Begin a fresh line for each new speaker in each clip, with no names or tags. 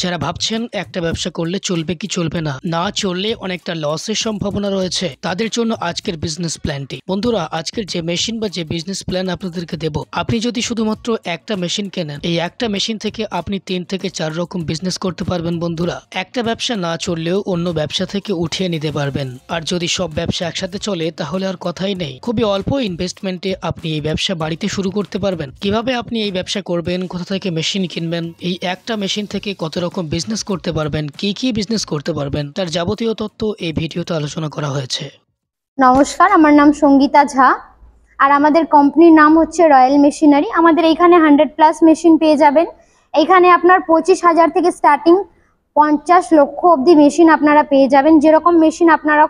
যারা ভাবছেন একটা ব্যবসা করলে চলবে কি চলবে না, না চললে অনেকটা লসের সম্ভাবনা রয়েছে, তাদের জন্য আজকের বিজনেস প্ল্যানটি। বন্ধুরা, আজকের যে মেশিন বা যে বিজনেস প্ল্যান আপনাদেরকে দেব, আপনি যদি শুধুমাত্র একটা মেশিন কেনেন, এই একটা মেশিন থেকে আপনি 3 থেকে 4 রকম বিজনেস করতে পারবেন। বন্ধুরা, একটা ব্যবসা না চললেও অন্য ব্যবসা থেকে উঠিয়ে নিতে পারবেন। আর যদি সব ব্যবসা একসাথে চলে তাহলে আর কথাই নেই। খুবই অল্প ইনভেস্টমেন্টে আপনি এই ব্যবসা বাড়িতে শুরু করতে পারবেন। কিভাবে আপনি এই ব্যবসা করবেন, কোথা থেকে মেশিন কিনবেন, এই একটা মেশিন থেকে কত রকম বিজনেস করতে পারবেন, কি কি বিজনেস করতে পারবেন, তার যাবতীয় তথ্য এই ভিডিওতে আলোচনা করা হয়েছে।
নমস্কার, আমার নাম সঙ্গীতা ঝা আর আমাদের কোম্পানির নাম হচ্ছে রয়্যাল মেশিনারি। আমাদের এইখানে 100+ মেশিন পেয়ে যাবেন। এইখানে আপনার 25,000 থেকে স্টার্টিং 50 লক্ষ অবধি মেশিন আপনারা পেয়ে যাবেন। যেরকম মেশিন আপনারা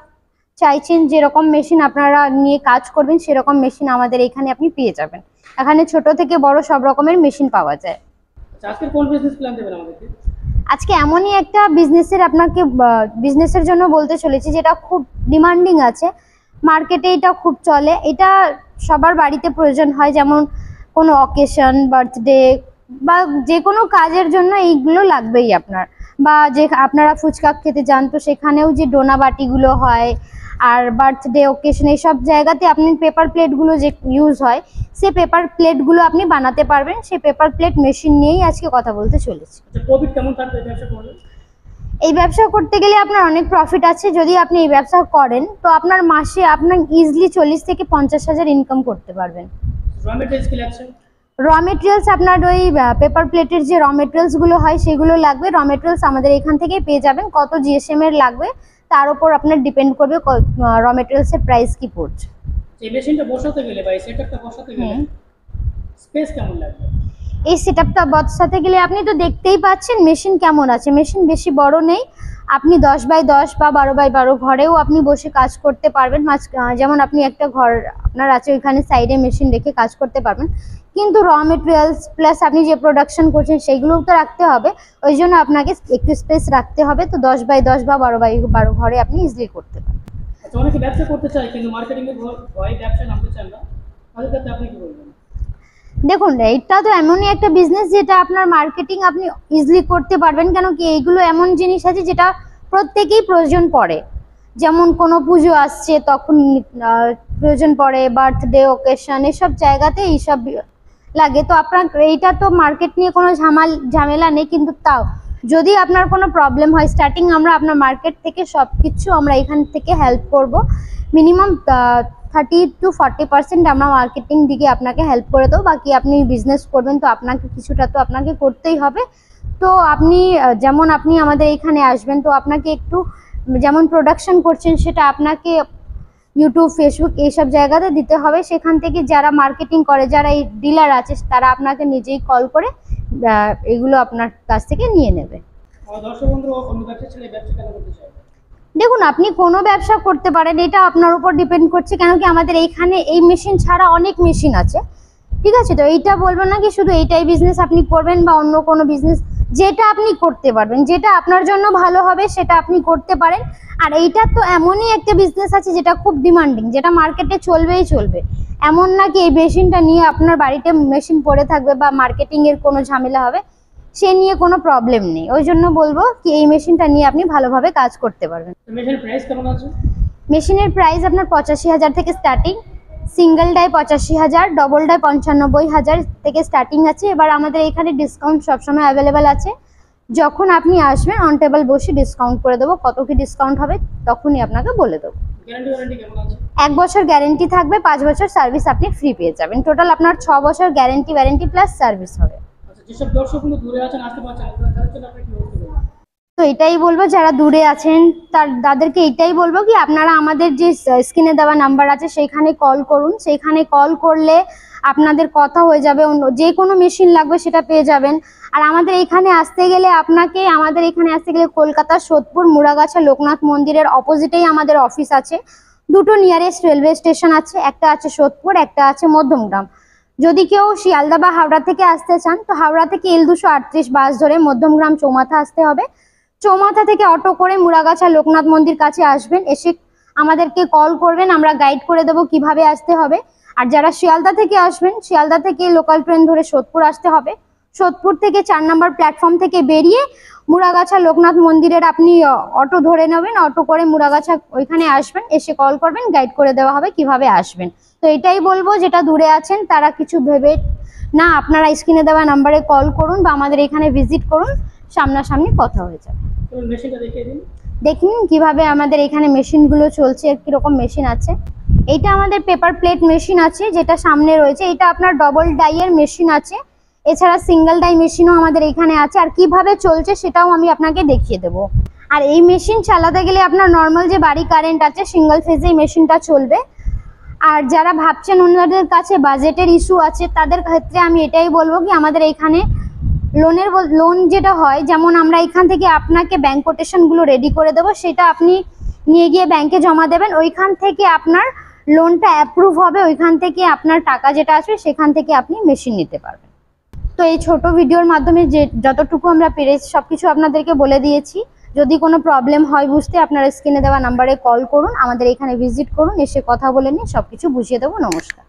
চাইছেন, যেরকম মেশিন আপনারা নিয়ে কাজ করবেন, সেরকম মেশিন আমাদের এইখানে আপনি পেয়ে যাবেন। এখানে ছোট থেকে বড় সব রকমের মেশিন পাওয়া যায়।
আজকে কোন বিজনেস প্ল্যান দেবেন আমাদেরকে?
আজকে এমনই একটা বিজনেসের জন্য বলতে চলেছি, যেটা খুব ডিমান্ডিং আছে মার্কেটে। এটা খুব চলে, এটা সবার বাড়িতে প্রয়োজন হয়। যেমন কোনো অকেশন, বার্থডে বা যে কোনো কাজের জন্য এইগুলো লাগবেই আপনার। বা যে আপনারা ফুচকা খেতে যান, তো সেখানেও যে ডোনা বাটিগুলো হয়, আর বার্থডে অকেশন এইসব জায়গাতে আপনি পেপার প্লেটগুলো যে ইউজ হয়, সেই পেপার প্লেটগুলো আপনি বানাতে পারবেন। সেই পেপার প্লেট মেশিন নিয়েই আজকে কথা বলতে চলেছি।
প্রফিট কেমন থাকবে এই ব্যবসা করলে?
এই ব্যবসা করতে গেলে আপনার অনেক প্রফিট আছে। যদি আপনি এই ব্যবসা করেন তো আপনার মাসে আপনার ইজিলি 40 থেকে 50,000 ইনকাম করতে পারবেন।
র মেটেরিয়ালস কি লাগছে?
র মেটেরিয়ালস আপনার ওই পেপার প্লেটের যে র মেটেরিয়ালসগুলো হয় সেগুলো লাগবে। র মেটেরিয়ালস আমাদের এখান থেকেই পেয়ে যাবেন। কত জিএসএম এর লাগবে তার উপর আপনার ডিপেন্ড করবে র মেটেরিয়ালসের প্রাইস কি পড়ছে।
এই মেশিনটা বসাতে গেলে বা এই সেটআপটা বসাতে গেলে স্পেস কেমন লাগবে?
এই সেটআপটা বসাতে গেলে আপনি তো দেখতেই পাচ্ছেন মেশিন কেমন আছে। মেশিন বেশি বড় নেই, আপনি 10x10 বা 12x12 ঘরেও আপনি বসে কাজ করতে পারবেন। যেমন আপনি একটা ঘর আপনার আছে, ওইখানে সাইডে মেশিন রেখে কাজ করতে পারবেন। কিন্তু র মেটেরিয়ালস প্লাস আপনি যে প্রোডাকশন করছেন সেইগুলোও তো রাখতে হবে, ওই জন্য আপনাকে একটু স্পেস রাখতে হবে। তো 10x10 বা 12x12 ঘরে আপনি ইজিলি করতে পারবেন।
আচ্ছা, অনেকে ব্যবসা করতে চায় কিন্তু মার্কেটিং এর ভয়ে ব্যবসা নামতে চান না, তাদের ক্ষেত্রে আপনি কি বলবেন?
দেখুন, এইটা তো এমনই একটা বিজনেস যেটা আপনার মার্কেটিং আপনি ইজিলি করতে পারবেন। কেন কি, এইগুলো এমন জিনিস আছে যেটা প্রত্যেকেই প্রয়োজন পড়ে। যেমন কোনো পুজো আসছে তখন প্রয়োজন পড়ে, বার্থডে অকেশন এসব জায়গাতে এইসব লাগে। তো আপনার এইটা তো মার্কেট নিয়ে কোনো ঝামেলা নেই। কিন্তু তাও যদি আপনার কোনো প্রবলেম হয়, স্টার্টিং আমরা আপনার মার্কেট থেকে সব কিছু আমরা এখান থেকে হেল্প করব। মিনিমাম 30 to 40% আমরা মার্কেটিং দিকে আপনাকে হেল্প করে দেবো। বাকি আপনি বিজনেস করবেন তো আপনাকে কিছুটা তো আপনাকে করতেই হবে। তো আপনি যেমন আপনি আমাদের এখানে আসবেন, তো আপনাকে একটু যেমন প্রোডাকশন করছেন সেটা আপনাকে ইউটিউব, ফেসবুক এইসব জায়গাতে দিতে হবে। সেখান থেকে যারা মার্কেটিং করে, যারা এই ডিলার আছে, তারা আপনাকে নিজেই কল করে এগুলো আপনার কাছ থেকে নিয়ে নেবে।
দর্শক বন্ধু, অন্য ব্যবসা ছেড়ে ব্যবসা কেন করতে চায়?
দেখুন, আপনি কোনো ব্যবসা করতে পারেন, এটা আপনার উপর ডিপেন্ড করছে। কেন কি, আমাদের এইখানে এই মেশিন ছাড়া অনেক মেশিন আছে, ঠিক আছে? তো এইটা বলবো না কি শুধু এইটাই বিজনেস আপনি করবেন বা অন্য কোনো বিজনেস, যেটা আপনি করতে পারবেন, যেটা আপনার জন্য ভালো হবে সেটা আপনি করতে পারেন। আর এইটা তো এমনই একটা বিজনেস আছে যেটা খুব ডিমান্ডিং, যেটা মার্কেটে চলবেই চলবে। এমন না কি এই মেশিনটা নিয়ে আপনার বাড়িতে মেশিন পড়ে থাকবে বা মার্কেটিং এর কোনো ঝামেলা হবে, সে নিয়ে কোনো প্রবলেম নেই। ওই জন্য বলবো কি এই মেশিনটা নিয়ে আপনি ভালোভাবে কাজ করতে পারবেন।
মেশিনের প্রাইস কেমন আছে?
মেশিনের প্রাইস আপনার 85,000 থেকে starting. Single die 85,000, double die 95,000 থেকে স্টার্টিং আছে। এবার আমাদের এখানে ডিসকাউন্ট সবসময় অ্যাভেলেবেল আছে। যখন আপনি আসবেন অন টেবল বসে ডিসকাউন্ট করে দেবো। কত কি ডিসকাউন্ট হবে তখনই আপনাকে বলে দেবো।
গ্যারান্টি কেমন আছে?
1 বছর গ্যারেন্টি থাকবে, 5 বছর সার্ভিস আপনি ফ্রি পেয়ে যাবেন। টোটাল আপনার 6 বছর ওয়ারেন্টি প্লাস সার্ভিস হবে।
আচ্ছা, যেসব দর্শক বন্ধু দূরে আছেন, আসতে পারছেন না, তাদের জন্য আপনি কি বলতে পারেন?
তো এটাই বলবো, যারা দূরে আছেন তাদেরকে এটাই বলবো কি আপনারা আমাদের যে স্ক্রিনে দেওয়া নাম্বার আছে সেইখানে কল করুন। সেইখানে কল করলে আপনাদের কথা হয়ে যাবে, যে কোনো মেশিন লাগবে সেটা পেয়ে যাবেন। আর আমাদের এখানে আসতে গেলে কলকাতার সোদপুর মুড়াগাছা লোকনাথ মন্দিরের অপোজিটেই আমাদের অফিস আছে। দুটো নিয়ারেস্ট রেলওয়ে স্টেশন আছে, একটা আছে সোদপুর, একটা আছে মধ্যমগ্রাম। যদি কেউ শিয়ালদা বা হাওড়া থেকে আসতে চান তো হাওড়া থেকে L238 বাস ধরে মধ্যমগ্রাম চৌমাথা আসতে হবে। চৌমাথা থেকে অটো করে মুড়াগাছা লোকনাথ মন্দির কাছে আসবেন। এসে আমাদেরকে কল করবেন, আমরা গাইড করে দেবো কিভাবে আসতে হবে। আর যারা শিয়ালদা থেকে আসবেন, শিয়ালদা থেকে লোকাল ট্রেন ধরে সোদপুর আসতে হবে। সোদপুর থেকে 4 নম্বর প্ল্যাটফর্ম থেকে বেরিয়ে মুড়াগাছা লোকনাথ মন্দিরের আপনি অটো ধরে নেবেন, অটো করে মুড়াগাছা ওইখানে আসবেন, এসে কল করবেন, গাইড করে দেওয়া হবে কিভাবে আসবেন। তো এটাই বলবো, যেটা দূরে আছেন তারা কিছু ভেবে না, আপনারা স্ক্রিনে দেওয়া নাম্বারে কল করুন বা আমাদের এখানে ভিজিট করুন, সামনাসামনি কথা হয়ে যাবে। দেখুন কিভাবে আমাদের এখানে মেশিনগুলো চলছে, কিরকম মেশিন আছে। এইটা আমাদের পেপার প্লেট মেশিন আছে, যেটা সামনে রয়েছে। এটা আপনার ডবল ডাইয়ের মেশিন আছে, এছাড়া সিঙ্গেল ডাই মেশিনও আমাদের এখানে আছে। আর কিভাবে চলছে সেটাও আমি আপনাকে দেখিয়ে দেবো। আর এই মেশিন চালাতে গেলে আপনার নর্মাল যে বাড়ি কারেন্ট আছে, সিঙ্গেল ফেজে এই মেশিনটা চলবে। আর যারা ভাবছেন ওনাদের কাছে বাজেটের ইস্যু আছে, তাদের ক্ষেত্রে আমি এটাই বলবো কি আমাদের এখানে লোন যেটা হয়, যেমন আমরা এখান থেকে আপনাকে ব্যাংক কোটেশনগুলো রেডি করে দেবো, সেটা আপনি নিয়ে গিয়ে ব্যাংকে জমা দেবেন, ওইখান থেকে আপনার লোনটা অ্যাপ্রুভ হবে, ওইখান থেকে আপনার টাকা যেটা আসবে সেখান থেকে আপনি মেশিন নিতে পারবেন। তো এই ছোট ভিডিওর মাধ্যমে যতটুকু আমরা পেরেছি সবকিছু আপনাদেরকে বলে দিয়েছি। যদি কোনো প্রবলেম হয় বুঝতে, আপনারা স্ক্রিনে দেওয়া নাম্বারে কল করুন, আমাদের এখানে ভিজিট করুন, এসে কথা বলে নিয়ে সবকিছু বুঝিয়ে দেবো। নমস্কার।